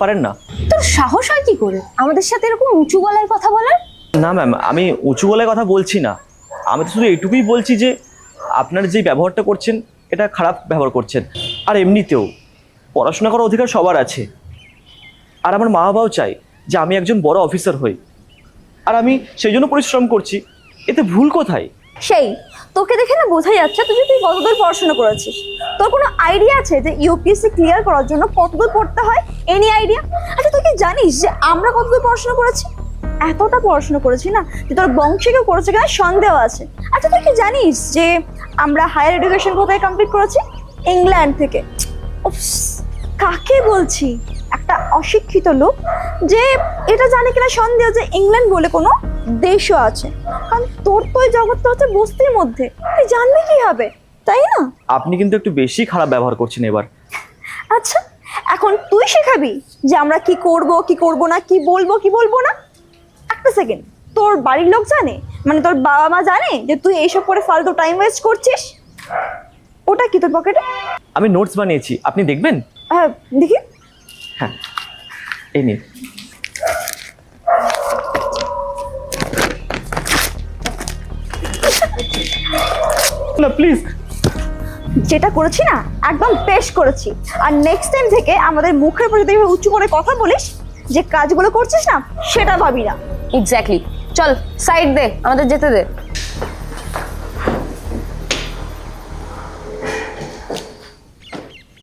পারেন না? তোর সাহস হয় কি করে আমাদের সাথে এরকম উঁচু গলায় কথা বলার? না ম্যাম, আমি উঁচু গলায় কথা বলছি না। আমি তো শুধু এইটুকুই বলছি যে আপনার যে ব্যবহারটা করছেন এটা খারাপ ব্যবহার করছেন। আর এমনিতেও পড়াশোনা করার অধিকার সবার আছে। আর আমার মা বাবাও চাই যে আমি একজন বড় অফিসার হই, আর আমি সেই জন্য পরিশ্রম করছি। এতে ভুল কোথায়? সেই তোকে দেখে না বোঝাই যাচ্ছে তুই কতদূর পড়াশোনা করেছিস। তোর কোনো আইডিয়া আছে যে ইউপিএসসি ক্লিয়ার করার জন্য কতদূর পড়তে হয়? Any idea? আচ্ছা তুই কি জানিস যে আমরা কতদূর পড়াশোনা করেছি? এতটা পড়াশোনা করেছি না যে তোর বংশে কেউ করেছে কিনা সন্দেহ আছে। আচ্ছা তুই কি জানিস যে আমরা হায়ার এডুকেশন কোথায় কমপ্লিট করেছি? ইংল্যান্ড থেকে। উফস, কাকে বলছি? একটা অশিক্ষিত লোক যে এটা জানে কিনা সন্দেহ যে ইংল্যান্ড বলে কোনো দেশও আছে। কারণ তোর তো ওই জগৎটা হচ্ছে বস্তির মধ্যে, তুই জানবি কি হবে, তাই না? আপনি কিন্তু একটু বেশি খারাপ ব্যবহার করছেন এবার। আচ্ছা এখন তুই শেখাবি যে আমরা কি করব কি করব না, কি বলবো না? একটা সেকেন্ড, তোর বাড়ির লোক জানে, মানে তোর বাবা মা জানে যে তুই এইসব করে ফালতু টাইম ওয়েস্ট করছিস? ওটা কি তোর পকেটে? আমি নোটস বানিয়েছি, আপনি দেখবেন? হ্যাঁ দেখি। হ্যাঁ, এই নিন। না প্লিজ। যেটা করেছি না একদম বেশ করেছি। আর নেক্সট টাইম থেকে আমাদের মুখের উপর যদি এভাবে উঁচু করে কথা বলিস, যে কাজগুলো করছিস না সেটা ভাবি না। এক্স্যাক্টলি। চল সাইড দে, আমাদের যেতে দে।